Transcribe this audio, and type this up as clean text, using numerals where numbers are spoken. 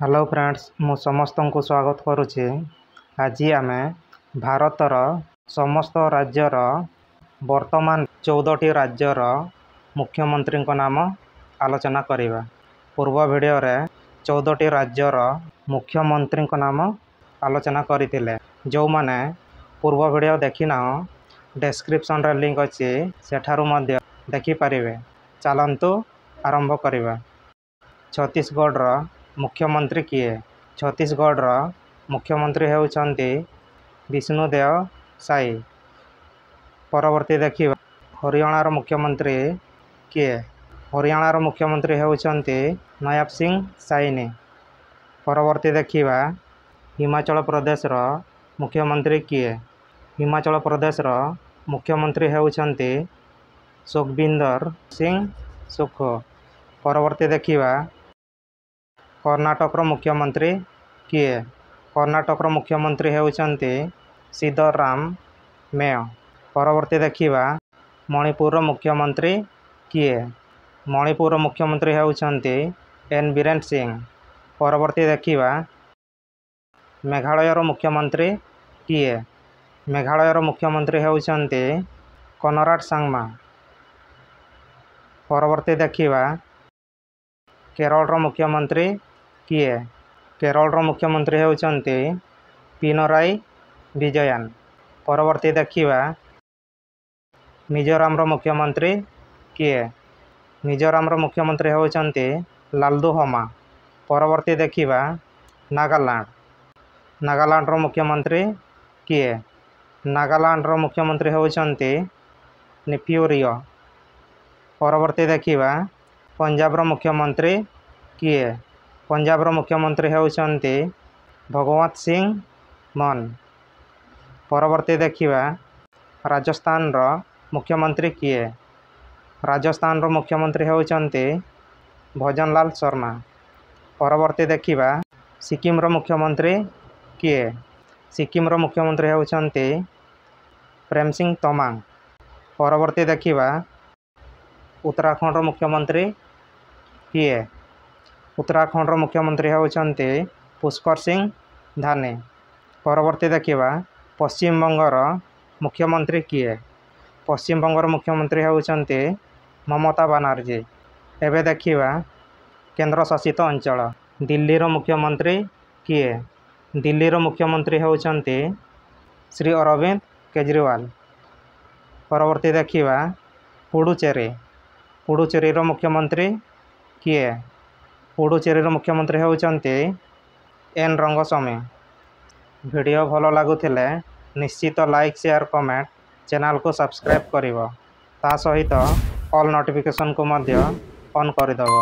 Hello friends मु समस्त को स्वागत करुच्ची। आज आम भारतर समस्त राज्यर वर्तमान 14टी राज्यर मुख्यमंत्री नाम आलोचना करिबा। पूर्व वीडियो रे 14टी राज्यर मुख्यमंत्री नाम आलोचना करथिले। जो माने पूर्व वीडियो देखिना डिस्क्रिप्शन रे लिंक अछि सेठारु मध्ये देखि परिबे। चलंतु आरंभ करिबा। छत्तीसगढ़ रो मुख्यमंत्री किए? छत्तीसगढ़ मुख्यमंत्री होउछंती विष्णुदेव साई। परवर्ती देखिबा हरियाणा रो मुख्यमंत्री किए? हरियाणा रो मुख्यमंत्री होउछंती नयाब सिंह साइनी। परवर्ती देखिबा हिमाचल प्रदेश रो मुख्यमंत्री किए? हिमाचल प्रदेश रो मुख्यमंत्री होउछंती सुखविंदर सिंह सुक्खू। परवर्ती देखिबा कर्नाटक रो मुख्यमंत्री किए? कर्नाटक रो मुख्यमंत्री होउछंती सिद्धरामैया। परवर्ती देखिबा मणिपुर रो मुख्यमंत्री किए? मणिपुर रो मुख्यमंत्री होउछंती एन बीरेन सिंह। परवर्ती देखिबा मेघालय रो मुख्यमंत्री किए? मेघालय रो मुख्यमंत्री होउछंती कोनराड सांगमा। परवर्ती देखिबा केरल रो मुख्यमंत्री किए? केरल रो मुख्यमंत्री होउछंती पिनराई विजयन। परवर्ती देखिबा मिजोरम रो मुख्यमंत्री किए? मिजोरम रो मुख्यमंत्री होउछंती लालदुहमा। परवर्ती देखिबा नागालैंड। नागालैंड रो मुख्यमंत्री किए? नागालैंड रो मुख्यमंत्री होउछंती निफ्यूरियो। परवर्ती देखिबा पंजाब रो मुख्यमंत्री किए? पंजाब रो मुख्यमंत्री होउछंती भगवंत सिंह मान। परवर्ती देखिबा राजस्थान रो मुख्यमंत्री किए? राजस्थान रो मुख्यमंत्री होउछंती भजनलाल शर्मा। परवर्ती देखिबा सिक्किम रो मुख्यमंत्री किए? सिक्किम रो मुख्यमंत्री होउछंती प्रेमसिंह तमांग। परवर्ती देखिबा उत्तराखंड रो मुख्यमंत्री किए? उत्तराखंड रो मुख्यमंत्री होउछंती पुष्कर सिंह धामी। परवर्ती देखिबा पश्चिम बंग रो मुख्यमंत्री किए? पश्चिम बंग रो मुख्यमंत्री होउछंती ममता बनर्जी। एबे देखिबा केंद्र शासित अंचल। दिल्ली रो मुख्यमंत्री किए? दिल्ली रो मुख्यमंत्री होउछंती श्री अरविंद केजरीवाल। परवर्ती देखिबा पुडुचेरी। पुडुचेरी रो मुख्यमंत्री किए? पुडुचेरी रो मुख्यमंत्री होउछंती एन रंगस्वामी। वीडियो भलो लागुथिले निश्चित लाइक शेयर कमेंट चैनल को सब्सक्राइब करिवो। ता सहित ऑल नोटिफिकेशन को मध्य ऑन करिदबो।